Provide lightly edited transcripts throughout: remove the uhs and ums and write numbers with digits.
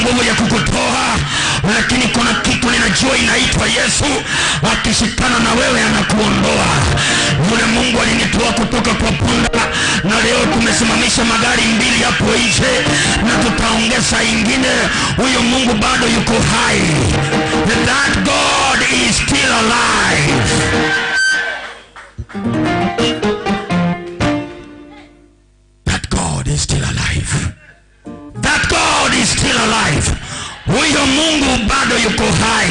nguvu ya kukutoa, lakini kuna kitu ninajua inaitwa Yesu. Akishikana na wewe anakuondoa. Yule Mungu alinitoa kutoka kwa punda, na leo tumesimamisha magari mbili hapo nje na tutaongeza ingine. Huyo Mungu bado yuko hai. That God is still alive. That God is still alive. That God is still alive. Huyo Mungu bado yuko hai.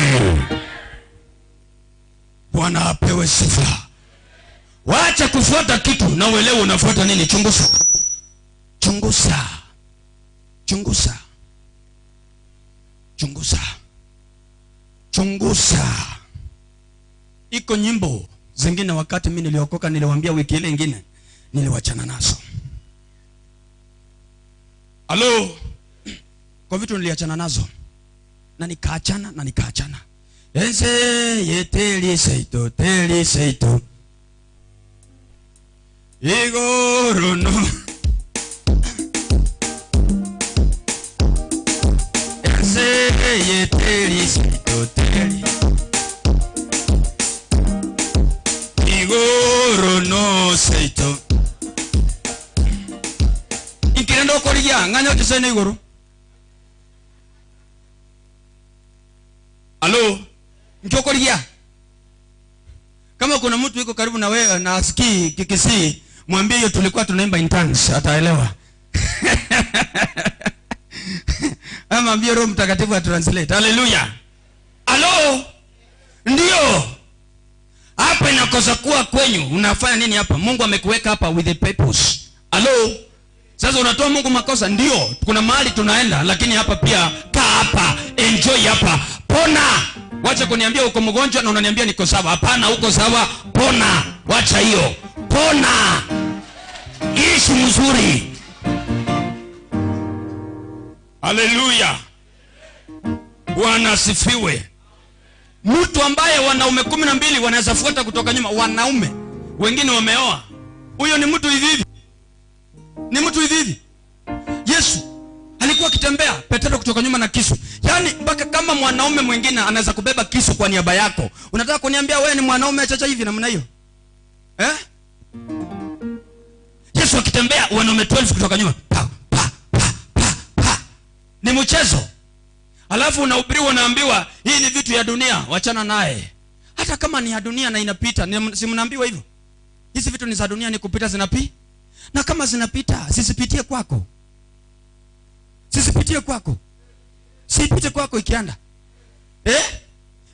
Bwana apewe sifa. Waacha kufuata kitu na uelewe unafuata nini. Chunguza. Chunguza. Chunguza. Chunguza. Chunguza. Iko nyimbo zingine wakati mimi niliokoka niliwaambia wiki ile nyingine niliwachana nazo. Halo. Kwa vitu niliachana nazo. Na nikaachana. Ese yeteli seito teli seito. Igoro no. Ese yeteli seito teli. Igoro no seito. Ikirendo koligia nganya tusene igoro. Halo, mkiokolia. Kama kuna mtu yuko karibu na wewe na asikii kikisi, mwambie hiyo tulikuwa tunaimba in tongues, ataelewa. Ama mwambie Roho Mtakatifu atranslate. Haleluya. Halo. Ndio. Hapa inakosa kuwa kwenyu. Unafanya nini hapa? Mungu amekuweka hapa with a purpose. Halo. Sasa unatoa Mungu makosa. Ndio. Kuna mahali tunaenda, lakini hapa pia kaa hapa, enjoy hapa. Pona. Wacha kuniambia uko mgonjwa na unaniambia niko sawa. Hapana, uko sawa. Pona. Wacha hiyo. Pona. Ishi mzuri. Haleluya. Bwana asifiwe. Mtu ambaye wanaume 12 wanaweza fuata kutoka nyuma, wanaume wengine wameoa. Huyo ni mtu hivi. Ni mtu hivi. Yesu alikuwa akitembea Petero kutoka nyuma na kisu. Yaani mpaka kama mwanaume mwingine anaweza kubeba kisu kwa niaba yako. Unataka kuniambia wewe ni mwanaume achacha hivi namna hiyo? Yesu akitembea wanaume 12 kutoka nyuma. Pa, pa, pa, pa, pa. Ni mchezo. Alafu unahubiriwa unaambiwa hii ni vitu ya dunia, wachana naye. Hata kama ni ya dunia na inapita, si mnaambiwa hivyo? Hizi vitu ni za dunia, ni kupita zinapita. Na kama zinapita, sisipitie kwako. Sisipitie kwako. Sipite kwako ikianda.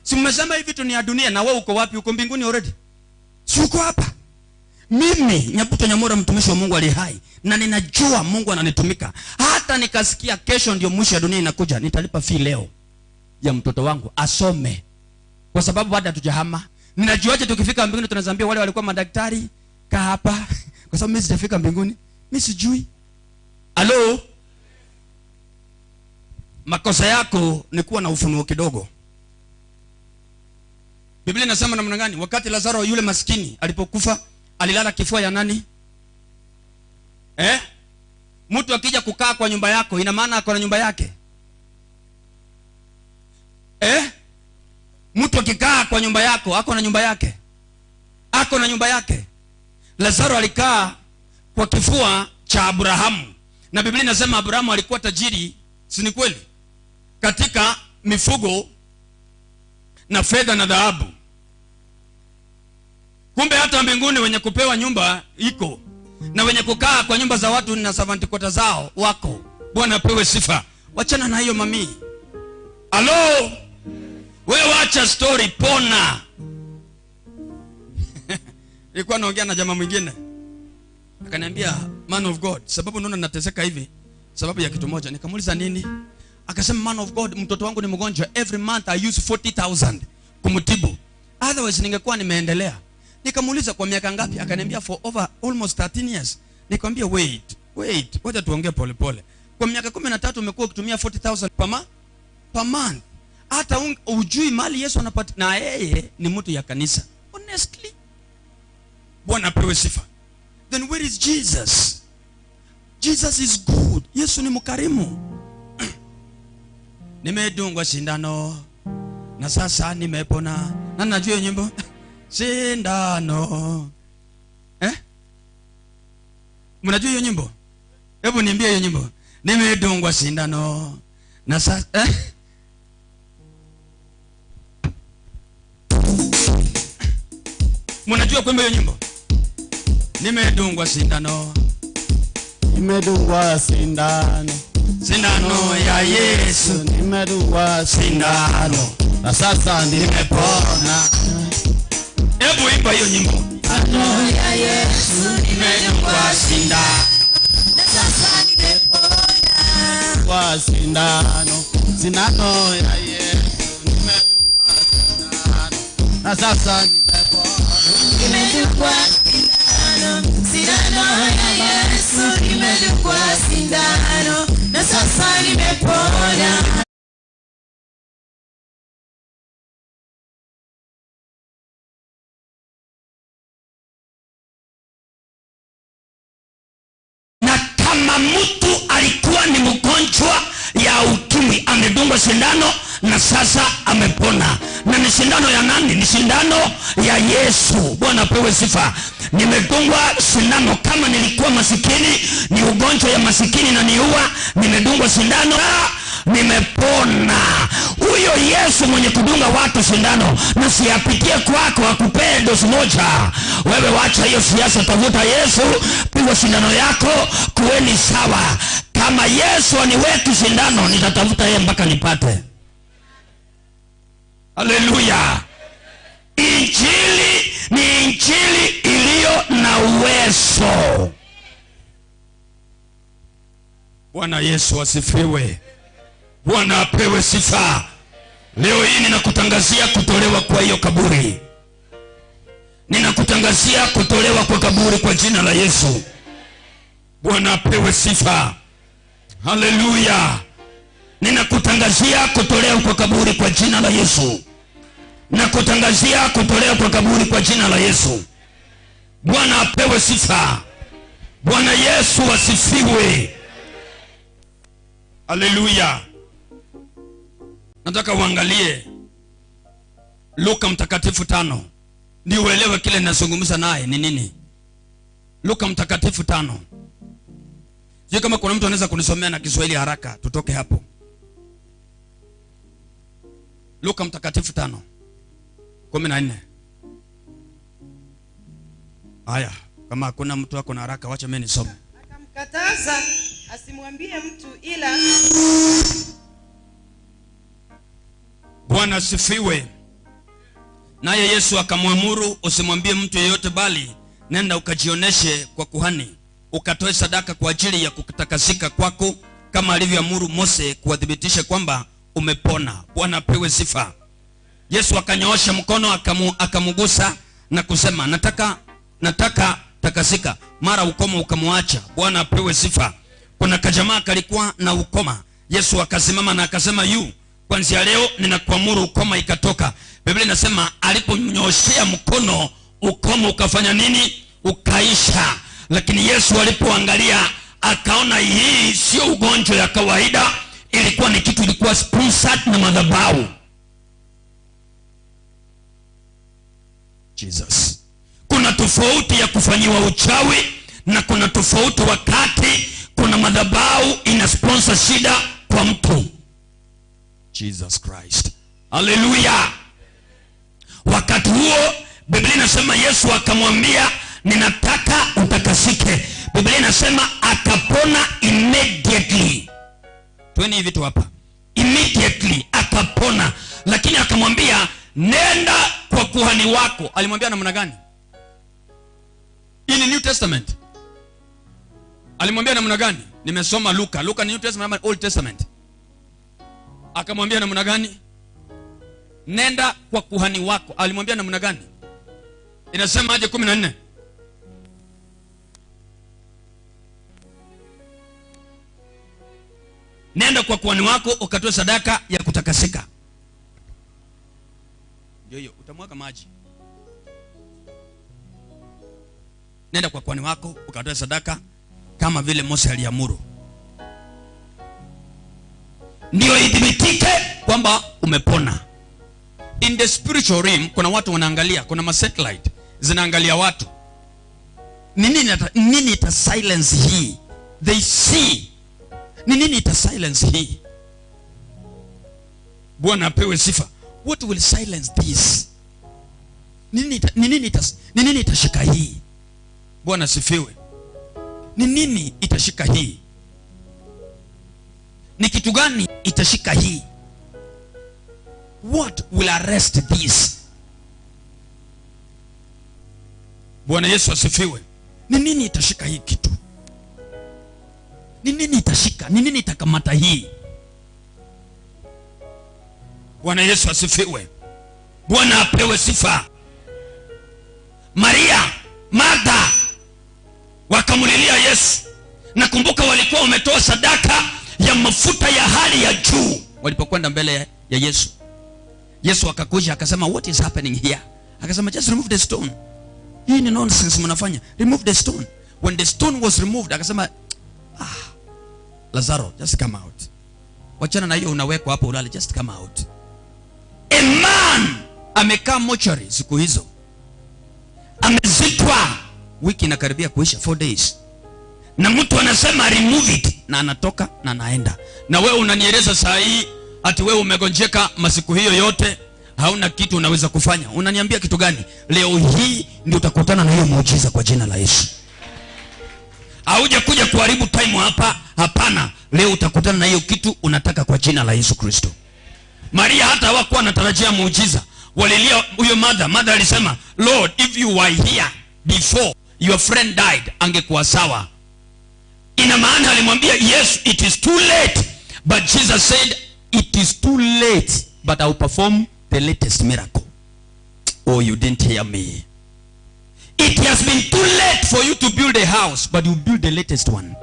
Si mmesema hivi vitu ni ya dunia, na wewe uko wapi? Uko mbinguni already. Si uko hapa. Mimi Nyabuto Onyamora mtumishi wa Mungu aliye hai, na ninajua Mungu ananitumika. Hata nikasikia kesho ndio mwisho ya dunia inakuja, nitalipa fee leo ya mtoto wangu asome. Kwa sababu baada hatujahama. Ninajuaje tukifika mbinguni tunazambia wale walikuwa madaktari kaa hapa. Kwa sababu mimi sijafika mbinguni. Mimi sijui. Halo. Makosa yako ni kuwa na ufunuo kidogo. Biblia inasema namna gani? Wakati Lazaro yule maskini alipokufa, alilala kifua ya nani? Mtu akija kukaa kwa nyumba yako, ina maana ako na nyumba yake. Mtu akikaa kwa nyumba yako, ako na nyumba yake. Ako na nyumba yake. Lazaro alikaa kwa kifua cha Abrahamu. Na Biblia inasema Abrahamu alikuwa tajiri, si ni kweli? Katika mifugo na fedha na dhahabu. Kumbe hata mbinguni wenye kupewa nyumba iko, na wenye kukaa kwa nyumba za watu na servant quarters zao wako. Bwana apewe sifa. Wachana na hiyo mami. Halo. Wewe wacha story, pona. Nilikuwa naongea na jamaa mwingine. Akaniambia, man of God, sababu naona nateseka hivi sababu ya kitu moja. Nikamuuliza nini? Akasema, man of God, mtoto wangu ni mgonjwa. Every month I use 40,000 kumtibu. Otherwise ningekuwa nimeendelea. Nikamuuliza kwa miaka ngapi? Akaniambia for over almost 13 years. Nikamwambia wait, wacha tuongee pole pole. Kwa miaka 13 umekuwa ukitumia 40,000 per month. Hata ujui mali Yesu anapata, na yeye ni mtu ya kanisa. Honestly. Bwana apewe sifa. Then where is Jesus? Jesus is good. Yesu ni mkarimu. nimedungwa sindano na sasa nimepona. Na najua nyimbo sindano. Mnajua hiyo nyimbo? Hebu niambie hiyo nyimbo. Nimedungwa sindano na sasa Mnajua kuimba hiyo nyimbo? Nimedungwa sindano. Nimedungwa sindano. Sindano ya Yesu. Nimedungwa sindano na sasa nimepona. Hebu imba hiyo nyimbo. Sindano ya Yesu. Nimedungwa sindano na sasa nimepona. Kwa sindano. Sindano ya Yesu. Nimedungwa sindano na sasa nimepona. Nimedungwa sindano. Sindano ya Yesu. Nimedungwa sindano na sasa nimepona. Na kama mtu alikuwa ni mgonjwa ya ukimwi, amedungwa sindano na sasa amepona. Na ni sindano ya nani? Ni sindano ya Yesu. Bwana apewe sifa. Nimedungwa sindano. Kama nilikuwa masikini, ni ugonjwa ya masikini na niua, nimedungwa sindano, nimepona. Huyo Yesu mwenye kudunga watu sindano, na siyapitie kwako akupee dozi moja. Wewe wacha hiyo siasa, tafuta Yesu, pigwa sindano yako, kuweni sawa. Kama Yesu aniweki sindano, nitatafuta yeye mpaka nipate. Haleluya. Injili ni injili iliyo na uwezo. Bwana Yesu asifiwe. Bwana apewe sifa. Leo hii ninakutangazia kutolewa kwa hiyo kaburi. Ninakutangazia kutolewa kwa kaburi kwa jina la Yesu. Bwana apewe sifa. Haleluya. Ninakutangazia kutolewa kwa kaburi kwa jina la Yesu. Nakutangazia kutolewa kwa kaburi kwa jina la Yesu. Bwana apewe sifa. Bwana Yesu asifiwe. Haleluya. Nataka uangalie Luka mtakatifu 5. Ndio uelewe kile ninazungumza naye ni nini. Luka mtakatifu 5. Je, kama kuna mtu anaweza kunisomea na Kiswahili haraka tutoke hapo. Luka mtakatifu 5:14. Haya, kama hakuna mtu wako na haraka wacha mimi nisome. Akamkataza asimwambie mtu ila. Bwana asifiwe. Naye Yesu akamwamuru, usimwambie mtu yeyote, bali nenda ukajioneshe kwa kuhani, ukatoe sadaka kwa ajili ya kutakasika kwako, kama alivyoamuru Mose, kuadhibitisha kwamba umepona. Bwana apewe sifa. Yesu akanyoosha mkono akamugusa na kusema, nataka takasika. Mara ukoma ukamwacha. Bwana apewe sifa. Kuna kajamaa kalikuwa na ukoma. Yesu akasimama na akasema, kuanzia leo ninakuamuru ukoma, ikatoka. Biblia inasema alipomnyoshea mkono ukoma ukafanya nini? Ukaisha. Lakini Yesu alipoangalia akaona hii sio ugonjwa ya kawaida, ilikuwa ni kitu, ilikuwa sponsored na Mathabau. Jesus. Kuna tofauti ya kufanyiwa uchawi na kuna tofauti wakati kuna Mathabau ina sponsor shida kwa mtu. Jesus Christ. Hallelujah. Wakati huo Biblia inasema Yesu akamwambia, ninataka utakasike. Biblia inasema akapona immediately. Tueni hivi tu hapa. Immediately akapona. Lakini akamwambia, nenda kwa kuhani wako. Alimwambia namna gani? In New Testament. Alimwambia namna gani? Nimesoma Luka. Luka ni New Testament ama Old Testament? Akamwambia namna gani? Nenda kwa kuhani wako. Alimwambia namna gani? Inasema aje 14? Nenda kwa kuhani wako ukatoe sadaka ya kutakasika. Ndio hiyo, utamwaga maji. Nenda kwa kuhani wako ukatoe sadaka kama vile Mose aliamuru. ndio idhibitike kwamba umepona. In the spiritual realm kuna watu wanaangalia, kuna satellite zinaangalia watu. Nini ita silence hii? They see. Nini ita silence hii? Bwana apewe sifa. What will silence this? Nini itashika hii? Bwana sifiwe. Nini itashika hii? Ni kitu gani itashika hii? What will arrest this? Bwana Yesu asifiwe. Nini itashika hii kitu? Nini itashika? Nini itakamata hii? Bwana Yesu asifiwe. Bwana apewe sifa. Maria, Martha wakamulilia Yesu. Nakumbuka walikuwa wametoa sadaka ya mafuta ya hali ya juu walipokwenda mbele ya Yesu. Yesu akakuja akasema, what is happening here? Akasema, just remove the stone. Hii ni nonsense mnafanya. Remove the stone. When the stone was removed, akasema, Lazaro, just come out. Wachana na hiyo unawekwa hapo ulale, just come out. A man amekaa mortuary siku hizo. Amezikwa, wiki inakaribia kuisha, 4 days. Na mtu anasema remove it, na anatoka na anaenda. Na wewe unanieleza saa hii ati wewe umegonjeka masiku hiyo yote, hauna kitu unaweza kufanya. Unaniambia kitu gani? Leo hii ndio utakutana na hiyo muujiza kwa jina la Yesu. Hauja kuja kuharibu time hapa, hapana. Leo utakutana na hiyo kitu unataka kwa jina la Yesu Kristo. Maria hata hawakuwa anatarajia muujiza. Walilia huyo mother alisema, Lord, if you were here before your friend died, angekuwa sawa. Ina maana alimwambia, yes, it is too late. But Jesus said, it is too late, but I will perform the latest miracle. Oh, you didn't hear me. It has been too late for you to build a house, but you build the latest one.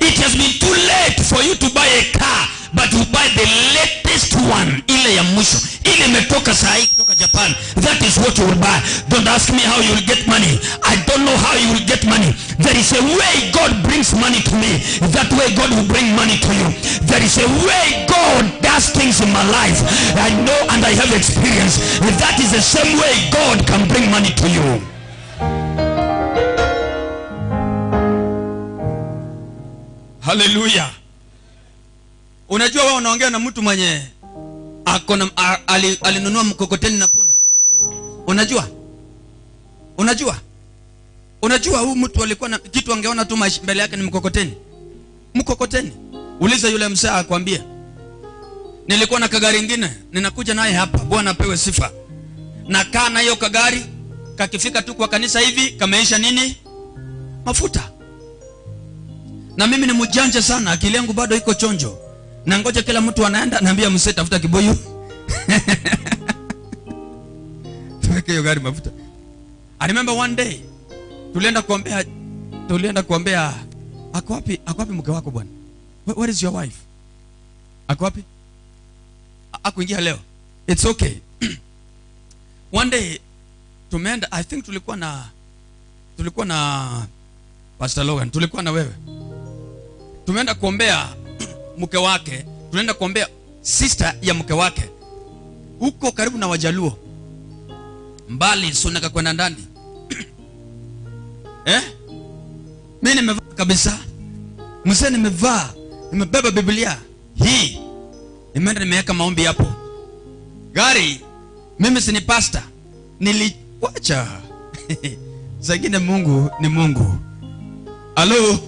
It has been too late for you to buy a car, but you buy the latest one. Ile ya mwisho, ile imetoka sahi kutoka Japan. That is what you will buy. Don't ask me how you will get money. I don't know how you will get money. There is a way God brings money to me. That way God will bring money to you. There is a way God does things in my life. I know and I have experience. That is the same way God can bring money to you. Hallelujah. Unajua wewe unaongea na mtu mwenye alinunua mkokoteni na punda. Unajua huyu mtu alikuwa na kitu angeona tu mbele yake ni mkokoteni. Uliza yule msaa akwambie, nilikuwa na kagari ingine ninakuja naye hapa. Bwana apewe sifa. Nakaa na hiyo kagari, kakifika tu kwa kanisa hivi kameisha nini? Mafuta. Na mimi ni mjanja sana, akili yangu bado iko chonjo. Na ngoja kila mtu anaenda, naambia msee tafuta kibuyu. Tuweke hiyo gari mafuta. I remember one day tulienda kuombea ako wapi mke wako bwana? Where is your wife? Ako wapi? Akuingia leo. It's okay. One day tumeenda, I think tulikuwa na Pastor Logan, tulikuwa na wewe. Tumeenda kuombea mke wake, tunaenda kuombea sister ya mke wake. Huko karibu na Wajaluo. Mbali sunaka kwenda ndani. Mimi nimevaa kabisa. Msee nimevaa, nimebeba Biblia. Hii nimeenda nimeweka maombi hapo. Gari, mimi si ni pastor. Niliwacha. Zingine Mungu ni Mungu. Halo.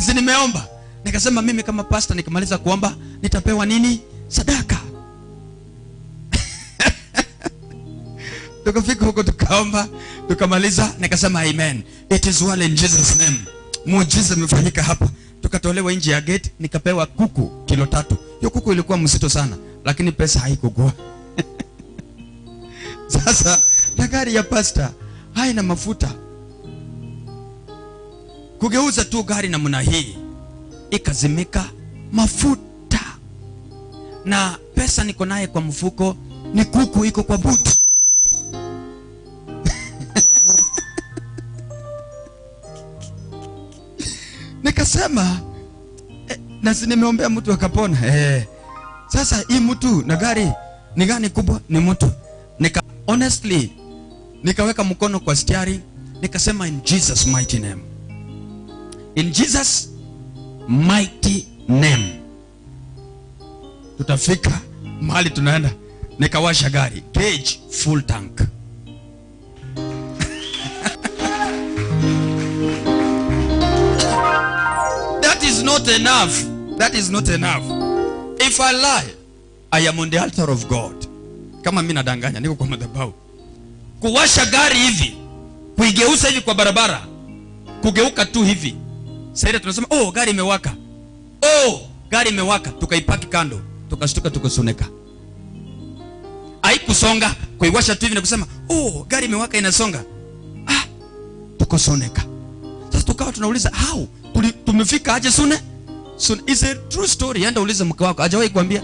Si nimeomba. Nikasema mimi kama pastor nikimaliza kuomba nitapewa nini? Sadaka. Tukafika huko tukaomba, tukamaliza, nikasema amen. It is well in Jesus name. Muujiza umefanyika hapa. Tukatolewa nje ya gate, nikapewa kuku kilo 3. Hiyo kuku ilikuwa mzito sana, lakini pesa haikugua. Sasa gari ya pastor haina mafuta. Kugeuza tu gari namna hii ikazimika mafuta. Na pesa niko naye kwa mfuko, ni kuku iko kwa buti. Nikasema Na si nimeombea mtu akapona. Sasa hii mtu na gari ni gani kubwa? Ni mtu. Honestly nikaweka mkono kwa steering, nikasema in Jesus mighty name. In Jesus mighty name. Tutafika mahali tunaenda. Nikawasha gari, gauge full tank. That is not enough. That is not enough. If I lie, I am on the altar of God. Kama mimi nadanganya, niko kwa Mathabau. Kuwasha gari hivi, kuigeuza hivi kwa barabara, kugeuka tu hivi. Sasa tunasema, oh gari imewaka. Oh gari imewaka, tukaipaki kando, tukashtuka tukasoneka. Haikusonga, kuiwasha tu hivi na kusema, oh gari imewaka inasonga. Tukasoneka. Sasa tukawa tunauliza, how? Tumefika aje sune? It's a true story. Enda uliza mke wako, hajawahi kuambia.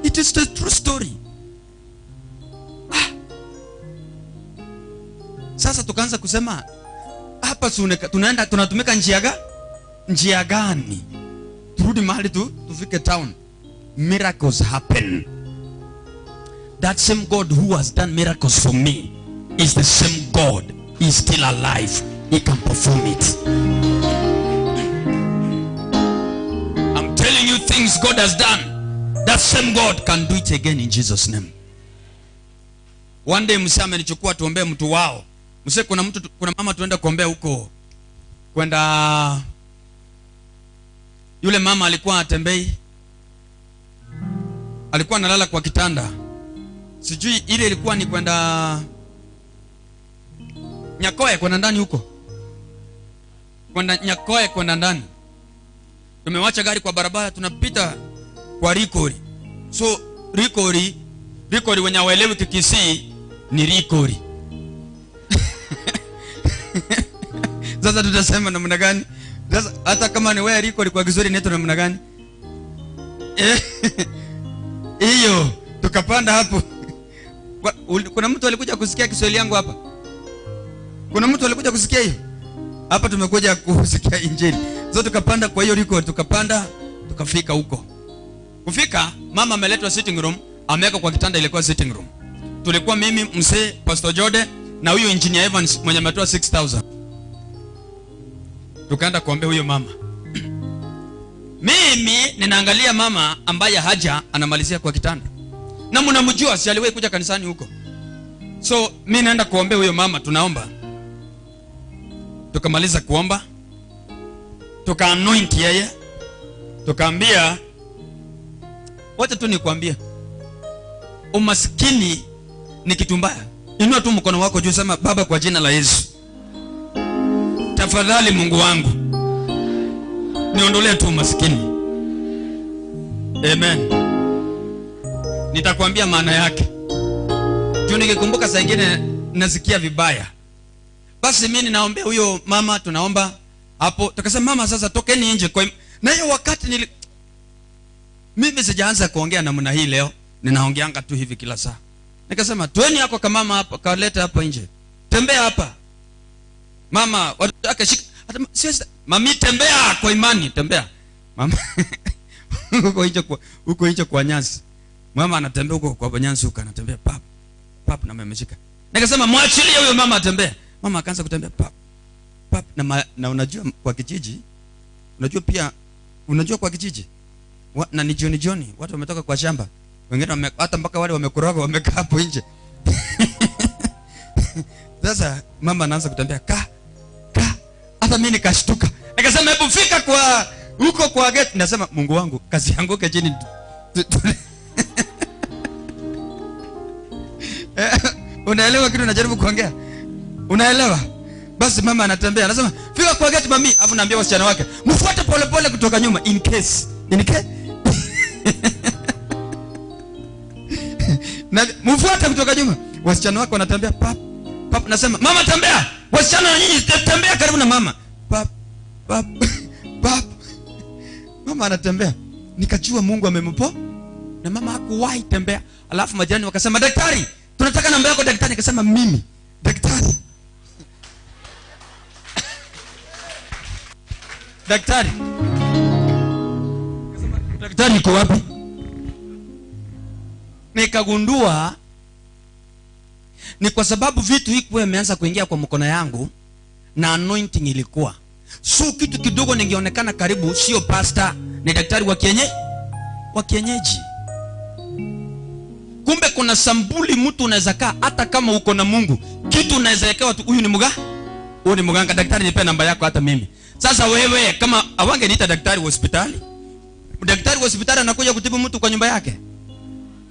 It is a true story. Sasa tukaanza kusema, hapa suneka tunaenda tunatumika njia gani? Turudi mahali tufike town. Miracles happen. That same God who has done miracles for me is the same God. He is still alive. He can perform it. I'm telling you things God has done. That same God can do it again in Jesus' name. One day msema amenichukua tuombee mtu wao. Msema kuna mama tuenda kuombea huko. Kwenda yule mama alikuwa atembei. Alikuwa analala kwa kitanda. Sijui ile ilikuwa ni kwenda Nyakoe kwenda ndani huko. Kwenda Nyakoe kwenda ndani. Tumewacha gari kwa barabara, tunapita kwa Rikori. So Rikori wenye hawaelewi Kikisii ni Rikori. Sasa tutasema namna gani? Sasa hata kama ni wewe Rikori kwa Kiswahili inaitwa namna gani? Hiyo tukapanda hapo. Kuna mtu alikuja kusikia Kiswahili yangu hapa? Kuna mtu alikuja kusikia hiyo? Hapa tumekuja kusikia injili. So tukapanda kwa hiyo Rikori, tukapanda, tukafika huko. Kufika, mama ameletwa sitting room, ameweka kwa kitanda ilikuwa sitting room. Tulikuwa mimi, mzee, Pastor Jode na huyo engineer Evans mwenye ametoa 6000. Tukaenda kuombea huyo mama. Mimi ninaangalia mama ambaye haja anamalizia kwa kitanda. Na mnamjua, si aliwahi kuja kanisani huko. So mimi naenda kuombea huyo mama, tunaomba. Tukamaliza kuomba. Tuka-anoint yeye. Tukaambia, wacha tu nikwambie, umaskini ni kitu mbaya. Inua tu mkono wako juu, sema Baba kwa jina la Yesu, tafadhali Mungu wangu niondolee tu umaskini. Amen. Nitakwambia maana yake. Juu nikikumbuka saa nyingine nasikia vibaya. Basi mimi ninaombea huyo mama, tunaomba hapo. Tukasema mama sasa tokeni nje kwa. Na hiyo wakati mimi sijaanza kuongea namna hii leo. Ninaongeanga tu hivi kila saa. Nikasema tweni yako kama mama hapa, kaleta hapa nje. Tembea hapa. Mama akashika siwezi mami, tembea kwa imani, tembea. Mama huko nje kwa nyasi. Mama anatembea huko kwa nyasi huko, anatembea pap na ameshika. Nikasema mwachilie huyo mama atembee. Mama akaanza kutembea pap na unajua kwa kijiji, unajua kwa kijiji na ni jioni watu wametoka kwa shamba, wengine hata mpaka wale wamekoroga wamekaa hapo nje. Sasa mama anaanza kutembea hata mimi nikashtuka. Nikasema hebu fika kwa huko kwa gate. Nasema Mungu wangu, kazi yangu ke chini. Unaelewa kitu najaribu kuongea? Unaelewa? Basi mama anatembea, anasema fika kwa gate mami, afu naambia wasichana wake, mfuate pole kutoka nyuma in case. Na mfuate kutoka nyuma. Wasichana wake wanatembea pap. Nasema mama tembea. Wasichana na nyinyi tembea karibu na mama. Pap. Mama anatembea. Nikajua Mungu amempo. Na mama hakuwahi tembea. Alafu majirani wakasema daktari, tunataka namba yako daktari. Nikasema mimi daktari. Daktari. daktari yuko wapi? Nikagundua ni kwa sababu vitu hikuwa imeanza kuingia kwa mkono yangu na anointing ilikuwa. So kitu kidogo ningeonekana karibu sio pastor, ni daktari wa kienyeji. Kumbe kuna sambuli mtu unaweza kaa hata kama uko na Mungu. Kitu unaweza ekewa tu, huyu ni mganga, daktari nipe namba yako hata mimi. Sasa wewe kama awangeniita daktari wa hospitali, daktari wa hospitali anakuja kutibu mtu kwa nyumba yake.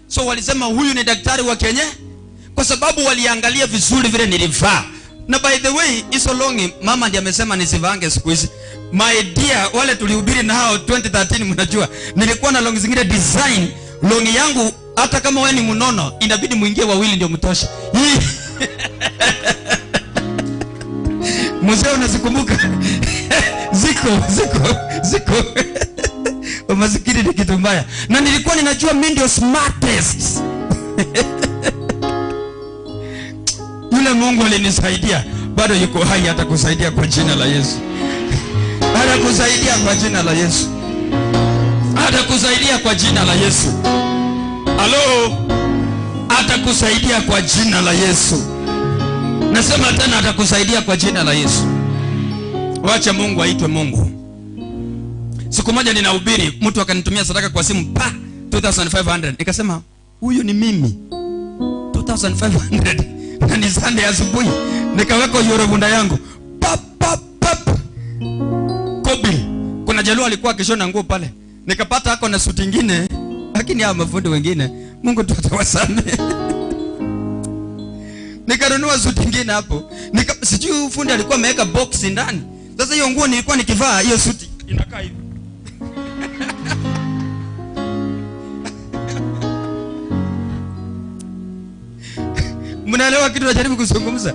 So walisema huyu ni daktari wa kienyeji kwa sababu waliangalia vizuri vile nilivaa. Na by the way, hizo longi mama ndiye amesema nisivange siku hizi. My dear, wale tulihubiri na hao 2013 mnajua. Nilikuwa na longi zingine design. Longi yangu hata kama wewe ni mnono inabidi muingie wawili ndio mtosha. Mzee unazikumbuka? Ziko. Umasikini ni kitu mbaya. Na nilikuwa ninajua mimi ndio smartest. Yule Mungu alinisaidia. Bado yuko hai, hata kusaidia kwa jina la Yesu. Hata kusaidia kwa jina la Yesu. Hata kusaidia kwa jina la Yesu. Halo. Hata kusaidia kwa jina la Yesu. Nasema tena hata kusaidia kwa jina la Yesu. Wacha Mungu aitwe Mungu. Siku moja ninahubiri, mtu akanitumia sadaka kwa simu 2500. Nikasema huyu ni mimi. 2500. Na ni Sunday asubuhi. Nikaweka euro bunda yangu. Pap. Kobi. Kuna jaluo alikuwa akishona nguo pale. Nikapata hako na suti nyingine, lakini hao mafundi wengine Mungu tu atawasamehe. Nikanunua suti nyingine hapo. Sijui fundi alikuwa ameweka box ndani. Sasa hiyo nguo nilikuwa nikivaa, hiyo suti inakaa hivi. Mnaelewa kitu najaribu kuzungumza?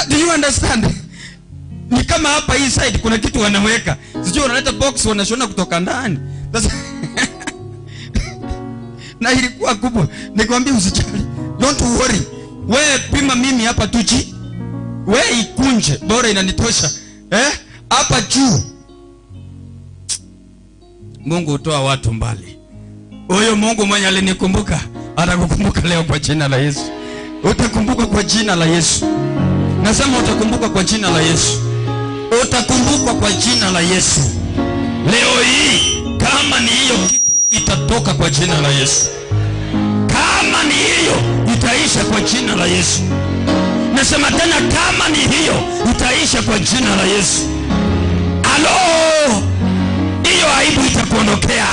Do you understand? Ni kama hapa hii side kuna kitu wanaweka. Sijui wanaleta box wanashona kutoka ndani. Sasa na ilikuwa kubwa. Nikwambia usijali. Don't worry. Wewe pima mimi hapa tuchi. Wewe ikunje, bora inanitosha. Hapa juu. Mungu hutoa watu mbali. Huyo Mungu mwenye alinikumbuka, atakukumbuka leo kwa jina la Yesu. Utakumbuka kwa jina la Yesu. Nasema utakumbuka kwa jina la Yesu. Utakumbukwa kwa jina la Yesu. Leo hii kama ni hiyo kitu itatoka kwa jina la Yesu. Kama ni hiyo itaisha kwa jina la Yesu. Nasema tena kama ni hiyo itaisha kwa jina la Yesu. Halo! Hiyo aibu itakuondokea.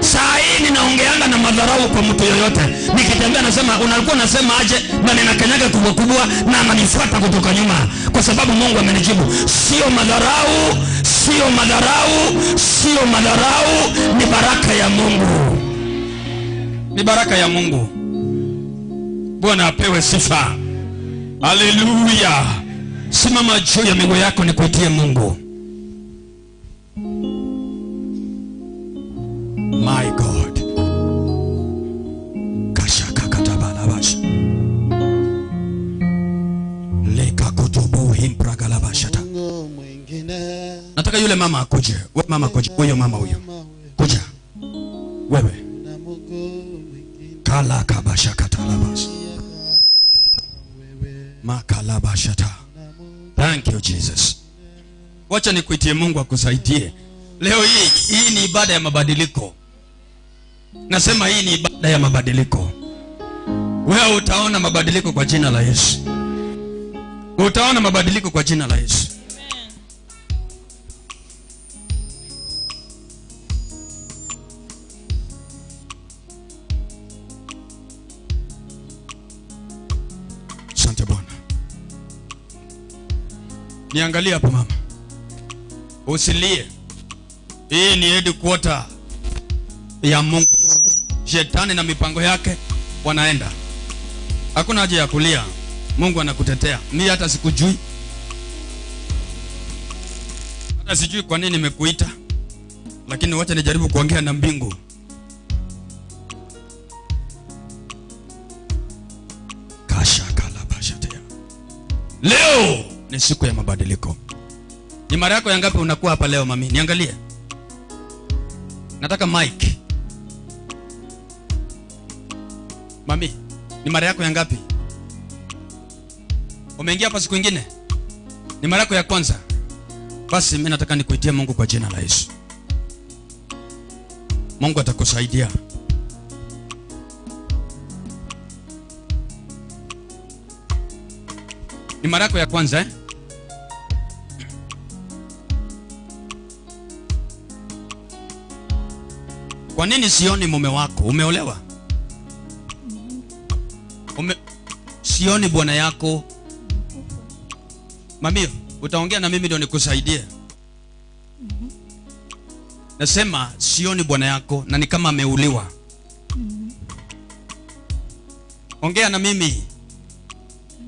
Saa hii ninaongeanga na madharau kwa mtu yoyote. Nikitembea nasema unakuwa unasema aje, na ninakanyaga kubwa na ananifuata kutoka nyuma kwa sababu Mungu amenijibu. Sio madharau, ni baraka ya Mungu. Ni baraka ya Mungu. Bwana apewe sifa. Haleluya. Simama juu ya miguu yako nikuitie Mungu. My God. Kashaka katabalabash. Leka kutubu himpragalabashata. Nataka yule mama akuje. Wewe mama akuje. Huyo mama huyo. Kuja. Wewe. Kala kabashaka talabas. Makalabashata. Thank you Jesus. Wacha nikuitie Mungu akusaidie. Leo hii ni ibada ya mabadiliko. Nasema hii ni ibada ya mabadiliko. Wewe utaona mabadiliko kwa jina la Yesu. Utaona mabadiliko kwa jina la Yesu. Asante Bwana. Niangalie hapo mama. Usilie. Hii ni headquarter ya Mungu. Shetani na mipango yake wanaenda. Hakuna haja ya kulia. Mungu anakutetea. Mimi hata sikujui. Hata sijui kwa nini nimekuita. Lakini wacha nijaribu kuongea na mbingu. Leo ni siku ya mabadiliko. Ni mara yako ya ngapi unakuwa hapa leo mami? Niangalie. Nataka mic. Mami, ni mara yako ya ngapi? Umeingia hapa siku nyingine? Ni mara yako ya kwanza? Basi mimi nataka nikuitie Mungu kwa jina la Yesu. Mungu atakusaidia. Ni mara yako ya kwanza Kwa nini sioni mume wako? Umeolewa? Sioni bwana yako. Mami, utaongea na mimi ndio nikusaidie. Nasema sioni bwana yako na ni kama ameuliwa. Ongea na mimi.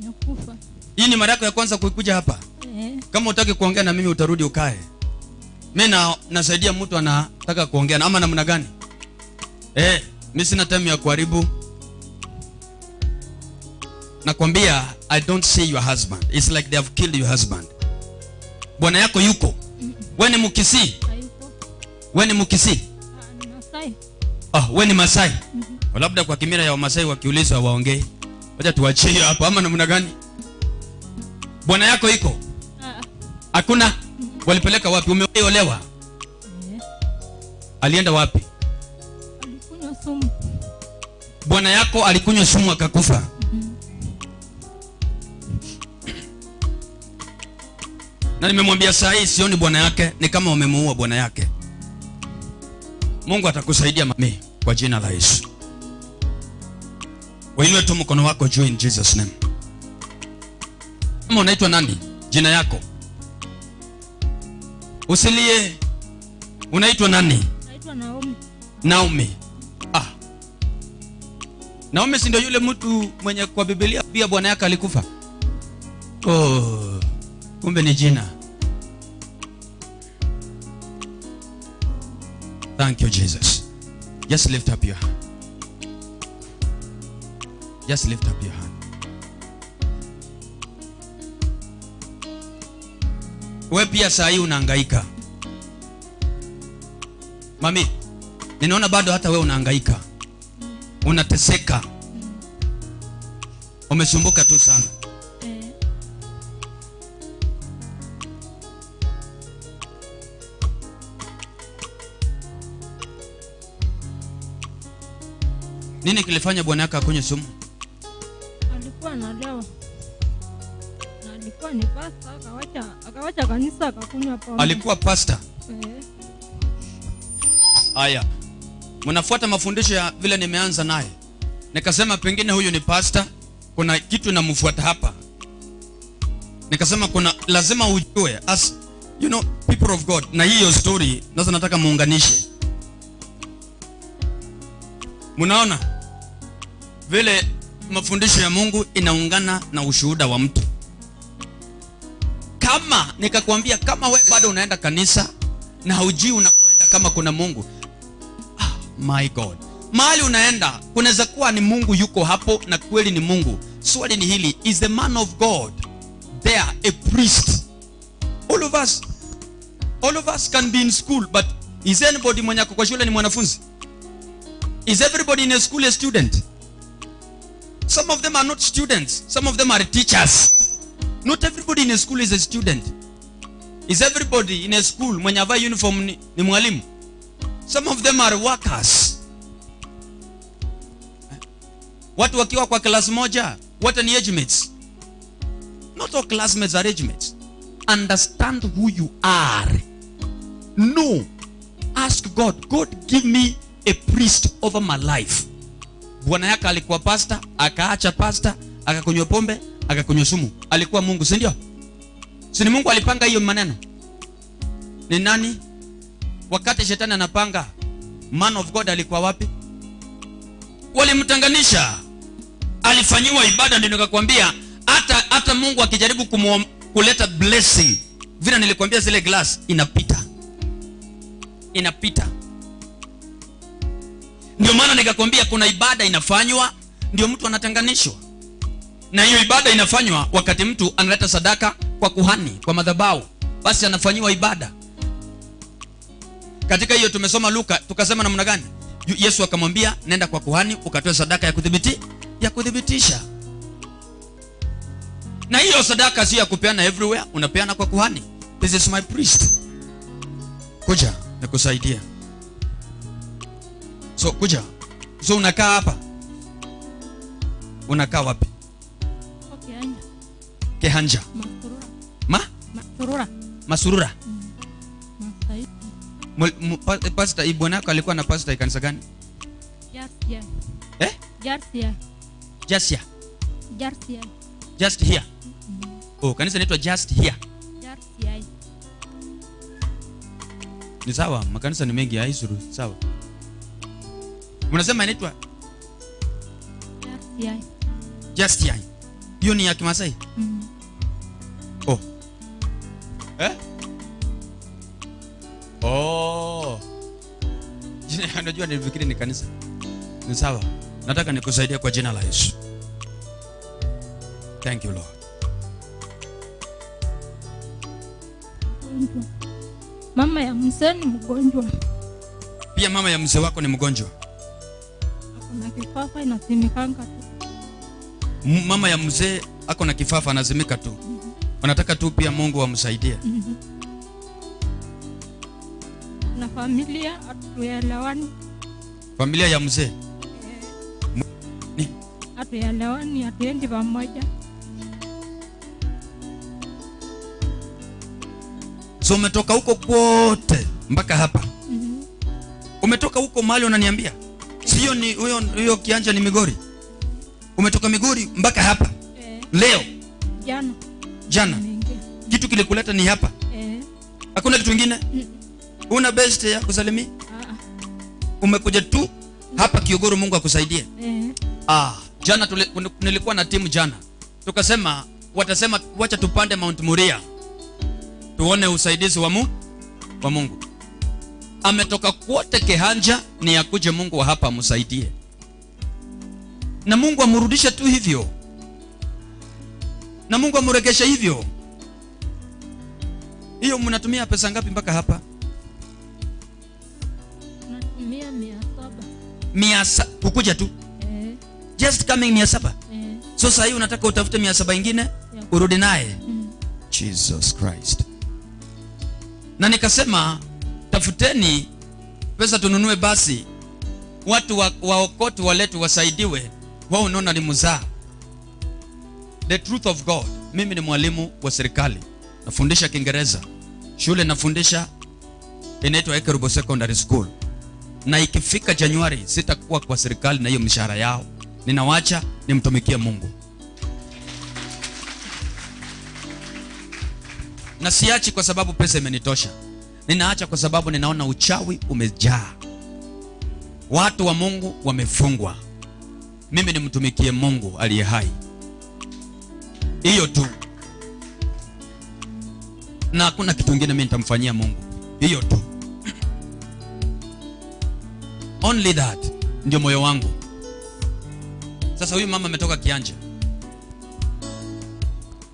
Nakufa. Hii ni mara yako ya kwanza kukuja hapa? Kama utaki kuongea na mimi utarudi ukae. Mimi nasaidia mtu anataka kuongea na ama namna gani? Mimi sina time ya kuharibu. Nakwambia I don't see your husband. It's like they have killed your husband. Bwana yako yuko? Wewe ni Mkisii? Hayuko. Wewe ni Mkisii? Ni Masai. Wewe ni Masai? Labda kwa kimila ya Wamasai wakiulizwa waongee. Wacha tuachie hapo ama namna gani? Bwana yako yuko? Hakuna? Walipeleka wapi? Umeolewa? Alienda wapi? Alikunywa sumu. Bwana yako alikunywa sumu akakufa? Na nimemwambia saa hii sioni bwana yake, ni kama wamemuua bwana yake. Mungu atakusaidia mami kwa jina la Yesu. Wainue tu mkono wako juu in Jesus name. Kama unaitwa nani? Jina yako. Usilie. Unaitwa nani? Naitwa Naomi. Naomi. Naomi si ndio yule mtu mwenye kwa Biblia pia bwana yake alikufa? Kumbe ni jina. Thank you Jesus. Just lift up your hand. Just lift up your hand. Wewe pia saa hii unahangaika. Mami, ninaona bado hata wewe unahangaika. Unateseka. Umesumbuka tu sana. Nini kilifanya bwana yako akunywe sumu? Alikuwa na dawa. Na alikuwa ni pastor, akawacha kanisa akakunywa pombe. Alikuwa pastor? Aya. Mnafuata mafundisho ya vile nimeanza naye. Nikasema pengine huyu ni pastor, kuna kitu namfuata hapa. Nikasema kuna lazima ujue as you know people of God, na hiyo story sasa nataka muunganishe. Mnaona vile mafundisho ya Mungu inaungana na ushuhuda wa mtu. Kama nikakwambia kama we bado unaenda kanisa na hujui unakoenda kama kuna Mungu. My God. Mahali unaenda kunaweza kuwa ni Mungu yuko hapo na kweli ni Mungu. Swali ni hili, is the man of God there a priest? All of us can be in school, but is anybody mwenye kwa shule ni mwanafunzi? Is everybody in a school a student? Some of them are not students. Some of them are teachers. Not everybody in a school is a student. Is everybody in a school mwenye avaa uniform ni mwalimu? Some of them are workers. Watu wakiwa kwa class moja, wote ni age mates. Not all classmates are age mates. Understand who you are. No. Ask God, God give me a priest over my life. Bwana yake alikuwa pastor, akaacha pastor, akakunywa pombe, akakunywa sumu. Alikuwa Mungu, si ndio? Si ni Mungu alipanga hiyo maneno? Ni nani? Wakati shetani anapanga, man of God alikuwa wapi? Walimtenganisha. Alifanyiwa ibada, ndio nikakwambia hata Mungu akijaribu kuleta blessing, vile nilikwambia zile glass inapita. Ndio maana nikakwambia kuna ibada inafanywa ndio mtu anatenganishwa. Na hiyo ibada inafanywa wakati mtu analeta sadaka kwa kuhani, kwa Mathabau. Basi anafanyiwa ibada. Katika hiyo tumesoma Luka, tukasema namna gani? Yesu akamwambia nenda kwa kuhani ukatoe sadaka ya kudhibitisha. Na hiyo sadaka si ya kupeana everywhere, unapeana kwa kuhani. This is my priest. Kuja nikusaidia. So kuja. So unakaa hapa. Unakaa wapi? Okay. Kehanja. Masurura. Pastor Ibonako alikuwa na pastor kanisa gani? Jarsia. Jarsia. Jarsia. Jarsia. Just here. Oh, kanisa inaitwa Just Here. Jarsia. Ni sawa, makanisa ni mengi haisuru, sawa. Unasema inaitwa Jarsia. Just Here. Hiyo ni ya Kimasai? Oh. Oh. Unajua nilifikiri ni kanisa. Ni sawa. Nataka nikusaidia kwa jina la Yesu. Thank you Lord. Mama ya mzee ni mgonjwa. Pia mama ya mzee wako ni mgonjwa. Akona kifafa inasimikanga tu. Mama ya mzee ako na kifafa anazimika tu. Wanataka tu pia Mungu amsaidie. Na familia hatuelewani. Familia ya mzee. Hatuelewani, hatuendi pamoja. So umetoka huko kwote mpaka hapa. Umetoka huko mahali unaniambia? Sio ni huyo kianja ni Migori. Umetoka Migori mpaka hapa. Leo. Jana. Kitu kilikuleta ni hapa. Hakuna kitu kingine? Una best ya kusalimia? Umekuja tu hapa Kiogoro, Mungu akusaidie. Jana nilikuwa na timu jana. Tukasema watasema wacha tupande Mount Moria. Tuone usaidizi wa Mungu. Ametoka kwote Kehanja ni yakuje Mungu wa hapa amsaidie. Na Mungu amrudishe tu hivyo. Na Mungu amregesha hivyo. Hiyo mnatumia pesa ngapi mpaka hapa? Natumia 700 kukuja tu. Just coming 700. So sasa hivi unataka utafute 700 nyingine urudi naye. Jesus Christ. Na nikasema tafuteni pesa tununue basi. Watu waokotu waletu wasaidiwe. Wao unaona ni mzaa. The truth of God. Mimi ni mwalimu wa serikali. Nafundisha Kiingereza. Shule nafundisha inaitwa Ekerubo Secondary School. Na ikifika Januari sitakuwa kwa serikali na hiyo mishahara yao. Ninawacha nimtumikie Mungu. Na siachi kwa sababu pesa imenitosha. Ninaacha kwa sababu ninaona uchawi umejaa. Watu wa Mungu wamefungwa. Mimi nimtumikie Mungu aliye hai. Hiyo tu. Na hakuna kitu kingine mimi nitamfanyia Mungu. Hiyo tu. Only that. Ndio moyo wangu. Sasa huyu mama ametoka Kianja.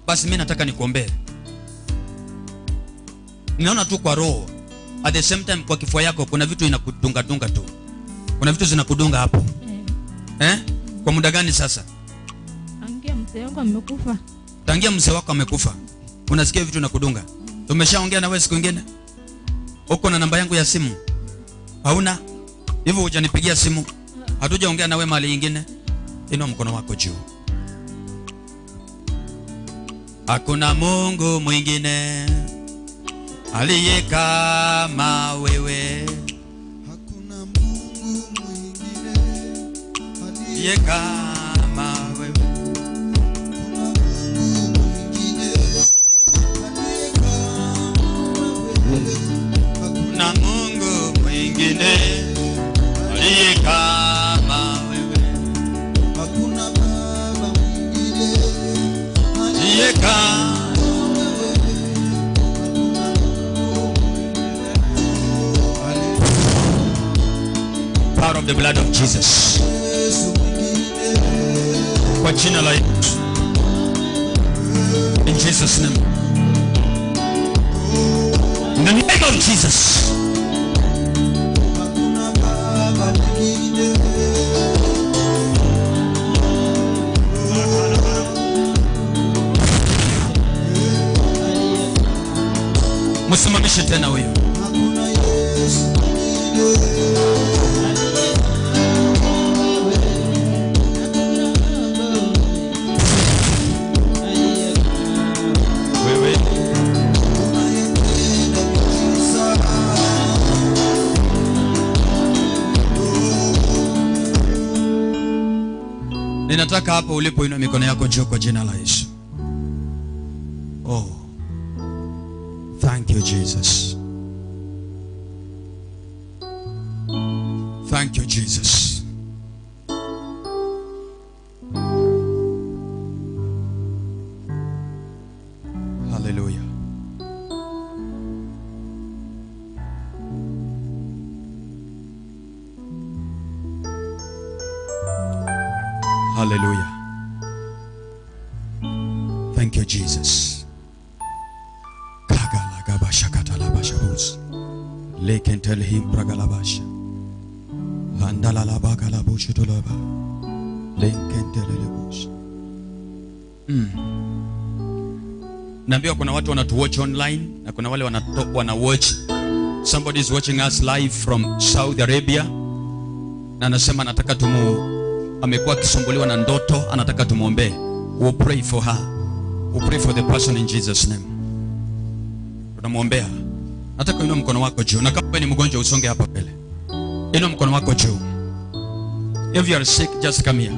Basi mimi nataka nikuombee. Ninaona tu kwa roho. At the same time kwa kifua yako kuna vitu inakudunga tu. Kuna vitu zinakudunga hapo. Kwa muda gani sasa? Tangia mzee wangu amekufa. Tangia mzee wako amekufa. Unasikia vitu vinakudunga. Tumeshaongea na wewe siku nyingine. Uko na namba yangu ya simu? Hauna? Hivyo hujanipigia simu. Hatujaongea na wewe mahali nyingine. Inua mkono wako juu. Hakuna Mungu mwingine aliye kama wewe. Hakuna Mungu mwingine aliye kama wewe. Hakuna Mungu mwingine aliye kama wewe. Hakuna Baba mwingine aliye kama power of the blood of Jesus. Kwa jina la Yesu. In Jesus' name. In the name of Jesus. Msimamishe tena huyo. Hakuna Yesu Wewe. Ninataka hapo ulipo inua mikono yako juu kwa jina la Yesu. Oh. Thank you, Jesus. Thank you, Jesus. Hallelujah. Hallelujah. Thank you, Jesus. Kagalagabasha katalabashabus. Lekentel him pragalabasha. Handalalabakalabushtulaba. Lekentelelebus. Naambiwa kuna watu wanatuwatch online na kuna wale wanawatch. Somebody is watching us live from Saudi Arabia. Na anasema anataka amekuwa akisumbuliwa na ndoto, anataka tumuombe. We'll pray for her. We'll pray for the person in Jesus name. Tunamuombea. Nataka inua mkono wako juu. Na kama ni mgonjwa usonge hapa mbele. Inua mkono wako juu. If you are sick, just come here.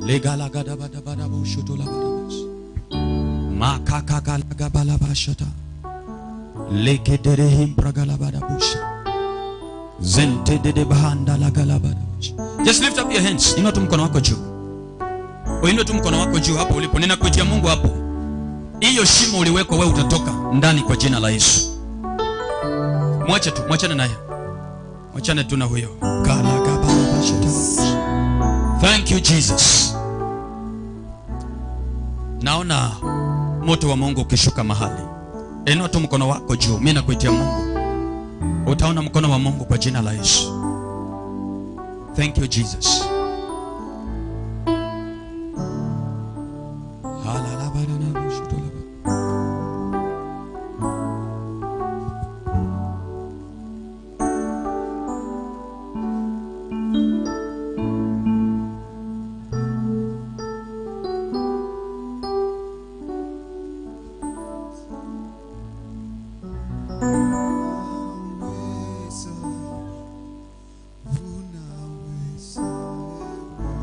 Legala gada bada bada bushutula bada. Makaka gala gabala bashata. Leketerehim pragalabadabusha. Zente de bahanda la galabadabusha. Just lift up your hands. Inua tu mkono wako juu. Inua tu mkono wako juu hapo ulipo. Ninakuitia Mungu hapo. Hiyo shimo uliwekwa wewe utatoka ndani kwa jina la Yesu. Mwache tu, mwachane naye. Mwachane tu na huyo. Galagabadabusha. Thank you, Jesus. Naona moto wa Mungu ukishuka mahali. Inua tu mkono wako juu. Mimi nakuitia Mungu. Utaona mkono wa Mungu kwa jina la Yesu. Thank you, Jesus.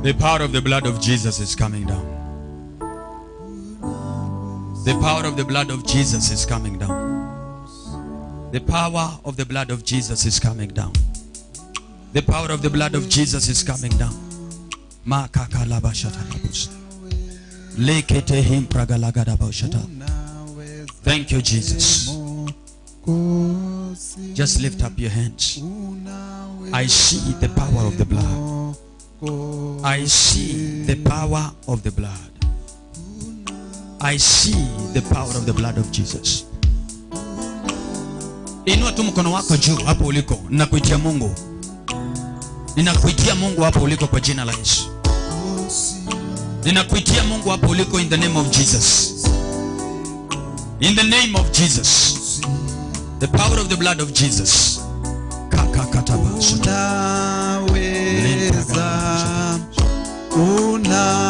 The power of the blood of Jesus is coming down. The power of the blood of Jesus is coming down. The power of the blood of Jesus is coming down. The power of the blood of Jesus is coming down. Thank you, Jesus. Just lift up your hands. I see the power of the blood. I see the power of the blood. I see the power of the blood of Jesus. Inua tu mkono wako juu hapo uliko. Ninakuitia Mungu. Ninakuitia Mungu hapo uliko kwa jina la Yesu. Ninakuitia Mungu hapo uliko in the name of Jesus. In the name of Jesus. The power of the blood of Jesus. Unaweza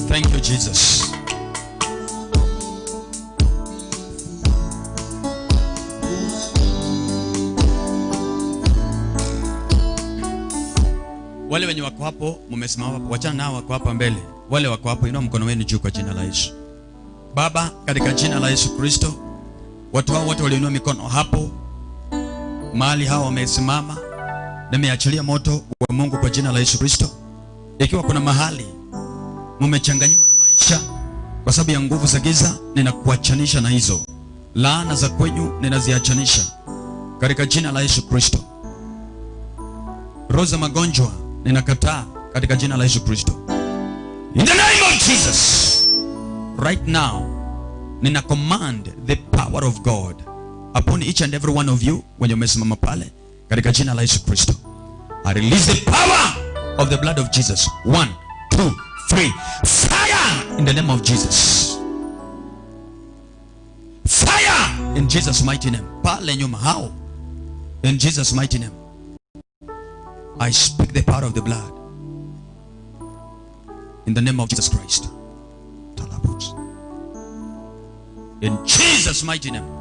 Thank you, Jesus. Wale wenye wako hapo mmesimama hapo, wachana nao wako hapa mbele. Wale wako hapo, inua mkono wenu juu kwa jina la Yesu. Baba, katika jina la Yesu Kristo, watu hao wote walioinua mikono hapo mahali hao wamesimama, nimeachilia moto wa Mungu kwa jina la Yesu Kristo. Ikiwa kuna mahali mmechanganywa na maisha kwa sababu ya nguvu za giza, ninakuachanisha na hizo laana za kwenyu, ninaziachanisha katika jina la Yesu Kristo. Roho za magonjwa ninakataa katika jina la Yesu Kristo. In the name of Jesus. right now, nina command the power of God upon each and every one of you when you mesimama pale katika jina la Yesu Kristo. I release the power of the blood of Jesus. 1, 2, 3. Fire in the name of Jesus. Fire in Jesus' mighty name. Pale nyuma, how? In Jesus' mighty name. I speak the power of the blood in the name of Jesus Christ. In Jesus' mighty name.